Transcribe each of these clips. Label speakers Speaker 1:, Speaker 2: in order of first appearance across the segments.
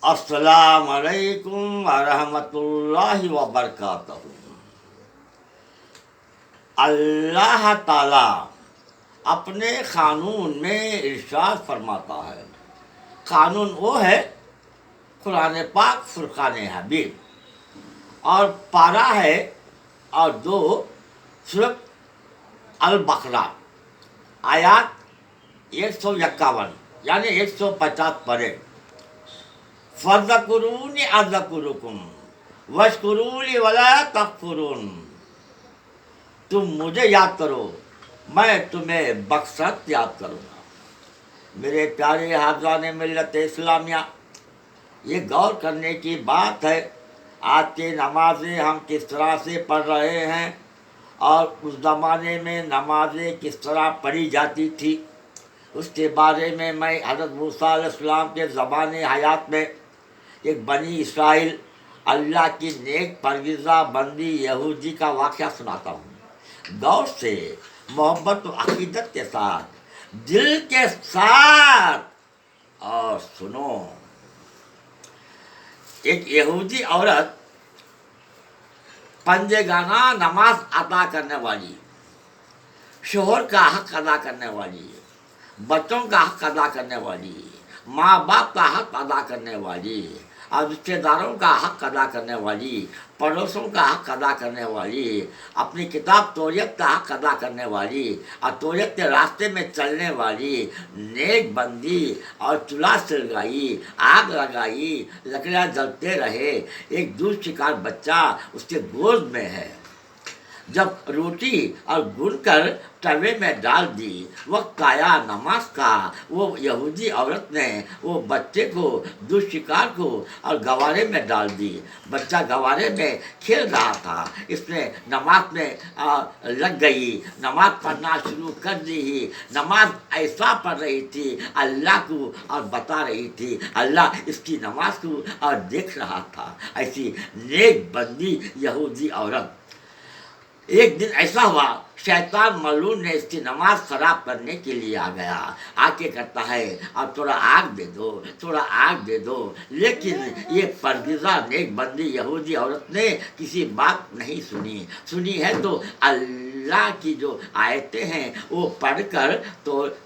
Speaker 1: السلام علیکم ورحمۃ اللہ وبرکاتہ۔ اللہ تعالیٰ اپنے قانون میں ارشاد فرماتا ہے، قانون وہ ہے قرآن پاک فرقان حبیب، اور پارہ ہے اور 2 سورۃ البقرہ آیات 151 یعنی 150 پڑھے۔ فَاذْكُرُونِی أَذْكُرْکُم وَاشْکُرُوا لِی وَلَا تَکْفُرُونَ۔ تم مجھے یاد کرو، میں تمہیں بخشت یاد کروں گا۔ میرے پیارے حافظان ملت اسلامیہ، یہ غور کرنے کی بات ہے آج کی نمازیں ہم کس طرح سے پڑھ رہے ہیں، اور اس زمانے میں نمازیں کس طرح پڑھی جاتی تھی۔ اس کے بارے میں حضرت موسیٰ علیہ السلام کے زمانے حیات میں ایک بنی اسرائیل اللہ کی نیک پرویزہ بندی یہودی کا واقعہ سناتا ہوں، غور سے، محبت و عقیدت کے ساتھ، دل کے ساتھ، اور سنو۔ ایک یہودی عورت پنجگانہ نماز ادا کرنے والی، شوہر کا حق ادا کرنے والی، بچوں کا حق ادا کرنے والی، ماں باپ کا حق ادا کرنے والی، اور رشتے داروں کا حق ادا کرنے والی، پڑوسوں کا حق ادا کرنے والی، اپنی کتاب توریت کا حق ادا کرنے والی، اور توریت کے راستے میں چلنے والی نیک بندی، اور چولہا سلگائی، آگ لگائی، لکڑیاں جلتے رہے، ایک دودھ شکار بچہ اس کے گود میں ہے۔ جب روٹی اور گن کر توے میں ڈال دی، وقت آیا نماز کا، وہ یہودی عورت نے وہ بچے کو، دودھ شکار کو، اور گوارے میں ڈال دی۔ بچہ گوارے میں کھیل رہا تھا، اس نے نماز میں لگ گئی، نماز پڑھنا شروع کر دی۔ نماز ایسا پڑھ رہی تھی اللہ کو، اور بتا رہی تھی اللہ اس کی نماز کو اور دیکھ رہا تھا۔ ایسی نیک بندی یہودی عورت۔ ایک دن ایسا ہوا، شیطان ملعون نے اس کی نماز خراب کرنے کے لیے آ گیا، آ کے کہتا ہے اور تھوڑا آگ دے دو، تھوڑا آگ دے دو۔ لیکن یہ پرویزہ نیک بندی یہودی عورت نے کسی بات نہیں سنی ہے تو اللہ کی جو آیتیں ہیں وہ پڑھ کر،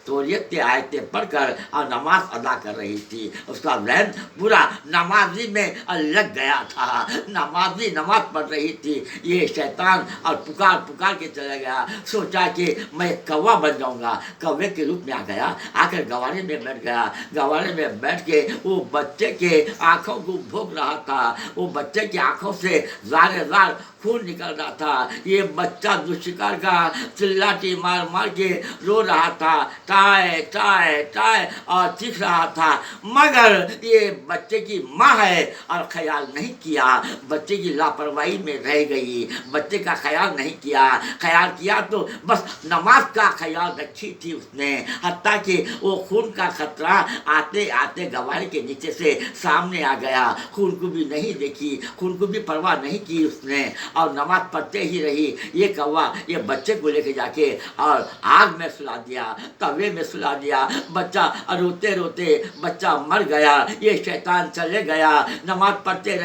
Speaker 1: توریت کی آیتیں پڑھ کر اور نماز ادا کر رہی تھی۔ اس کا ذہن پورا نمازی میں لگ گیا تھا، نمازی نماز پڑھ رہی تھی۔ یہ شیطان اور پکار کے چلا گیا، سوچا کہ میں کوا بن جاؤں گا، کوے کے روپ میں آ کر گوارے میں بیٹھ گیا۔ گوارے میں بیٹھ کے وہ بچے کے آنکھوں کو بھوک رہا تھا، وہ بچے کی آنکھوں سے زار خون نکل رہا تھا۔ یہ بچہ دشکار کا چلاٹی مار کے رو رہا تھا، ٹائے ٹائے ٹائے، اور چیخ رہا تھا، مگر یہ بچے کی ماں ہے اور خیال نہیں کیا، بچے کی لاپرواہی میں رہ گئی، بچے کا خیال نہیں کیا۔ خیال کیا تو بس نماز کا خیال رکھی تھی اس نے، حتیٰ کہ وہ خون کا خطرہ آتے آتے گوارے کے نیچے سے سامنے آ گیا، خون کو بھی نہیں دیکھی، خون کو بھی پرواہ نہیں کی اس نے، اور نماز پڑھتے ہی رہی۔ یہ کوا یہ بچے کو لے کے جا کے اور آگ میں سلا دیا، توے میں سلا دیا۔ بچہ روتے روتے بچہ مر گیا، یہ شیطان چلے گیا۔ نماز پڑھتے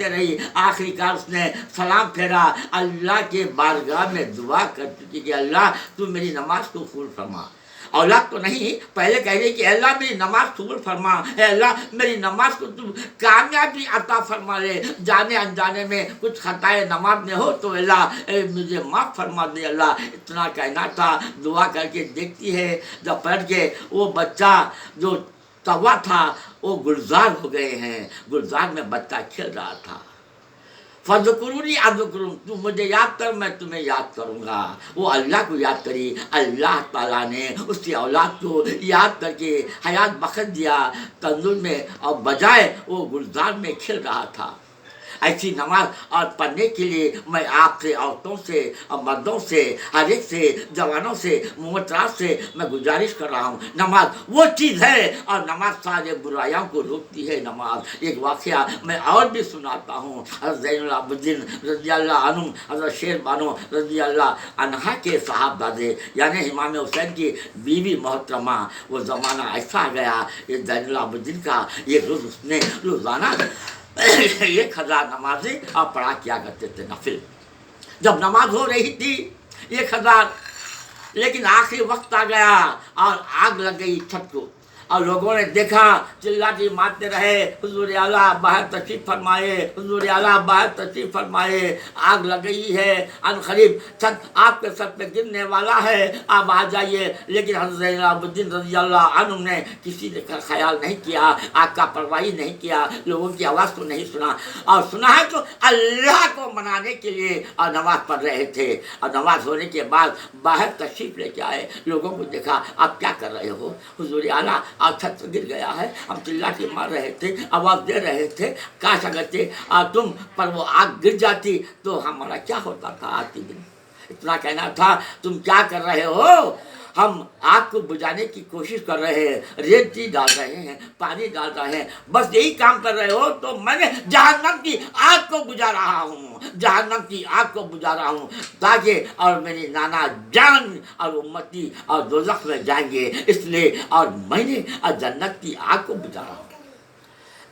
Speaker 1: رہی، آخری کار اس نے سلام پھیرا، اللہ کے بارگاہ میں دعا کر چکی کہ اللہ تو میری نماز کو قبول فرما۔ اولاد تو نہیں، پہلے کہہ رہی کہ اللہ میری نماز قبول فرما، اے اللہ میری نماز کو تم کامیابی عطا فرما لے، جانے انجانے میں کچھ خطائے نماز میں ہو تو اللہ مجھے معاف فرما دے۔ اللہ اتنا کہنا تھا، دعا کر کے دیکھتی ہے، جب پڑھ کے وہ بچہ جو توا تھا وہ گلزار ہو گئے ہیں، گلزار میں بچہ کھیل رہا تھا۔ فَاذْكُرُونِی أَذْكُرْکُم، تم مجھے یاد کر میں تمہیں یاد کروں گا۔ وہ اللہ کو یاد کری، اللہ تعالیٰ نے اس کی اولاد کو یاد کر کے حیات بخش دیا تندور میں، اور بجائے وہ گلزار میں کھل رہا تھا۔ ऐसी नमाज और पढ़ने के लिए मैं आपसे, औरतों से और मर्दों से, हर एक से, जवानों से, मोहतराज से मैं गुजारिश कर रहा हूँ, नमाज वो चीज़ है और नमाज सारे बुराइयों को रोकती है। नमाज एक वाक़या मैं और भी सुनाता हूँ। हज़रत ज़ैनुल आबिदीन रज़ी अल्लाह अन्हु, हज़रत शेर बानो रज़ी अल्लाह अन्हा के साहबजादे यानी इमाम हुसैन की बीवी मोहतरमा, वो ज़माना ऐसा आ गया, ये ज़ैनुल आबिदीन का ये रोज़ उसने रोज़ाना 1000 नमाजें और पढ़ा किया करते थे नफिल। जब नमाज हो रही थी 1000, लेकिन आखिरी वक्त आ गया और आग लग गई छत को और लोगों ने देखा, चिल्लाते मारते रहे, हुजूर आला बाहर तशरीफ फरमाए, हुजूर आला बाहर तशरीफ फरमाए, आग लग गई है, अनकरीब छत आपके सर पे गिरने वाला है, आप आ जाइए। लेकिन हज़रत ज़ैनुल आबिदीन रज़ी अल्लाह अन्हु ने किसी ने ख्याल नहीं किया, आग का परवाही नहीं किया, लोगों की आवाज़ को नहीं सुना और सुना है तो अल्लाह को मनाने के लिए और नमाज पढ़ रहे थे। और नमाज होने के बाद बाहर तशरीफ लेके आए, लोगों को देखा, आप क्या कर रहे हो? हुजूर आला आज छत गिर गया है, हम चिल्ला के मार रहे थे, आवाज़ दे रहे थे, काश अगर तुम पर वो आग गिर जाती तो हमारा क्या होता था आज के दिन। इतना कहना था, तुम क्या कर रहे हो? हम आग को बुझाने की कोशिश कर रहे हैं, रेती डाल रहे हैं, पानी डाल रहे हैं, बस यही काम कर रहे हो तो मैंने जहन्नम की आग को बुझा रहा हूँ, जहन्नम की आग को बुझा रहा हूँ ताकि और मेरी नाना जान और उम्मती और दोज़ख में जाएंगे, इसलिए और मैंने जन्नत की आग को बुझा रहा हूँ।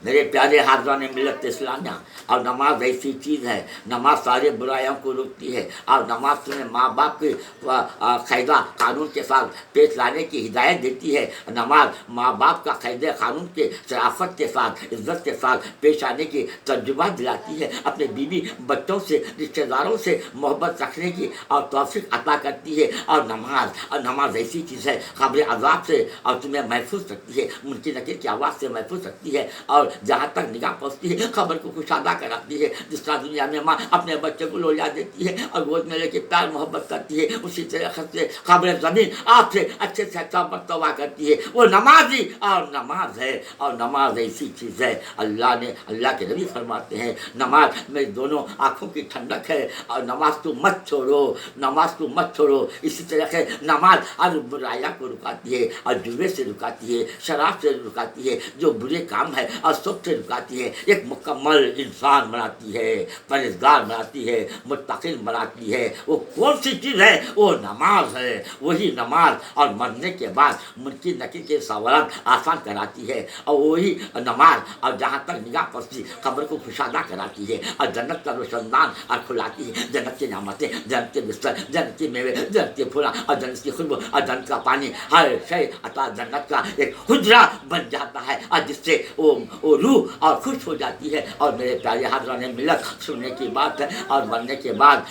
Speaker 1: मेरे प्यारे हाज़रान मिल्लत इस्लामिया, और नमाज ऐसी चीज़ है, नमाज सारे बुराइयों को रोकती है और नमाज तुम्हें माँ बाप के कायदा कानून के साथ पेश लाने की हिदायत देती है। नमाज माँ बाप का कायदे कानून के शराफत के साथ, इज़्ज़त के साथ पेश आने की तजुर्बा दिलाती है। अपने बीवी बच्चों से, रिश्तेदारों से मोहब्बत रखने की और तौफीक अता करती है। और नमाज ऐसी चीज़ है, ख़बर अज़ाब से और तुम्हें महफूज रखती है, मुनकिर नकीर की आवाज़ से महफूज रखती है और जहाँ तक निगाह पहुँचती है खबर को कुशादा कराती है। जिस तरह दुनिया में माँ अपने बच्चे को लोला देती है और गोद में लेके प्यार मोहब्बत करती है, उसी तरह से खबर ज़मीन आपसे अच्छे से अच्छा बर्तावा करती है। वो नमाज ही और नमाज है, और नमाज ऐसी चीज़ है, अल्लाह के नबी फरमाते हैं, नमाज में दोनों आँखों की ठंडक है और नमाज तो मत छोड़ो, नमाज तो मत छोड़ो। इसी तरह से नमाज हर बुराइयाँ को रुकाती है और जुए से रुकाती है, शराब से रुकाती है, जो बुरे काम है और सबसे रुकाती है, एक मुकम्मल इंसान बनाती है, परहेज़गार बनाती है, मुत्तक़ी बनाती है। वो कौन सी चीज़ है? वो नमाज है। वही नमाज और मरने के बाद मुनकिर नकीर के सवाल आसान कराती है, और वही नमाज और जहाँ तक निगाह पहुँचती खबर को खुशादा कराती है और जन्नत का रोशनदान और खुलाती है। जन्नत की नेमतें, जन्नत के बिस्तर, जन्नत के मेवे, जन्नत के फूल और जन्नत की खुशबू और जन्नत का पानी, हर शय अता जन्नत का एक हुजरा बन जाता है और जिससे वो रूह और खुश हो जाती है। और मेरे प्यारे हाज़रान मिल्लत, सुनने की बात है और बनने के बाद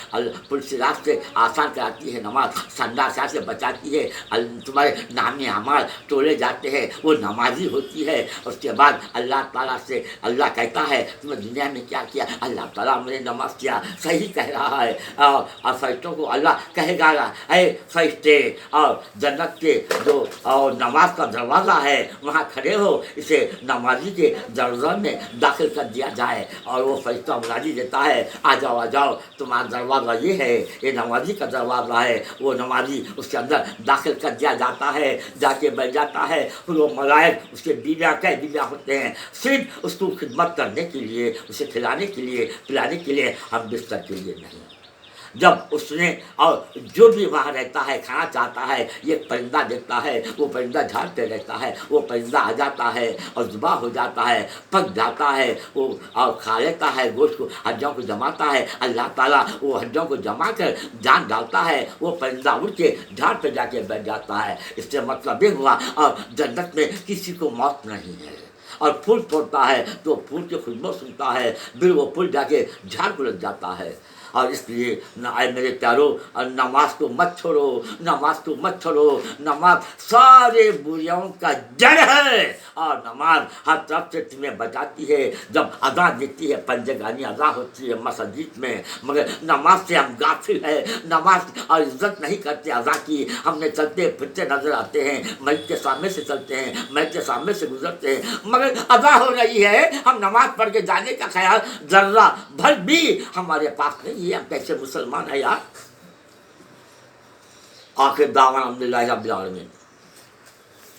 Speaker 1: पुलिस रास्ते आसान कराती है नमाज, संडासा से बचाती है, तुम्हारे नामी अमाल तोड़े जाते हैं, वो नमाजी होती है। उसके बाद अल्लाह ताला से अल्लाह कहता है तुमने दुनिया में क्या किया? अल्लाह ताला मैंने नमाज किया, सही कह रहा है। और फरिश्तों को अल्लाह कहेगा, ऐ फरिश्ते और जन्नत के जो और नमाज का दरवाज़ा है वहाँ खड़े हो, इसे नमाजी के दरवाज़े में दाखिल कर दिया जाए। और वो फरिश्ता मुनादी देता है, आ जाओ, तुम्हारा दरवाज़ा ये है, ये नमाजी का दरवाज़ा है। वो नमाजी उसके अंदर दाखिल कर दिया जाता है, जाके बैठ जाता है। वो मलाइक उसके बीवियाँ होते हैं, सिर्फ उसको खिदमत करने के लिए, उसे खिलाने के लिए, पिलाने के लिए, हम बिस्तर के लिए नहीं। जब उसने और जो भी वहाँ रहता है खाना चाहता है, ये परिंदा देखता है, वो परिंदा झाड़ पे रहता है, वो परिंदा आ जाता है और ज़ुबा हो जाता है, पक जाता है, वो और खा लेता है गोश्त को, हड्डियों को जमाता है। अल्लाह ताला वो हड्डियों को जमा कर जान डालता है, वो परिंदा उड़ के झाड़ पे जाके बैठ जाता है। इससे मतलब ये हुआ और जन्नत में किसी को मौत नहीं है। और फूल तोड़ता है तो फूल की खुशबू सुनता है, फिर वो फूल जाके झाड़ को लग जाता है। اور اس لیے اے میرے پیارو، نماز کو مت چھوڑو، نماز کو مت چھوڑو. نماز سارے بریوں کا جڑ ہے، اور نماز ہر طرف سے تمہیں بچاتی ہے. جب اذان دیتی ہے پنجگانی اذان ہوتی ہے مسجد میں، مگر نماز سے ہم غافل ہے، نماز اور عزت نہیں کرتے اذان کی. ہم نے چلتے پھرتے نظر آتے ہیں، مسجد کے سامنے سے چلتے ہیں، مسجد کے سامنے سے گزرتے ہیں، مگر اذان ہو رہی ہے، ہم نماز پڑھ کے جانے کا خیال ذرہ بھر بھی ہمارے پاس نہیں ہے. ہم کیسے مسلمان ہیں یار؟ آخر دعوانا الحمدللہ رب العالمین.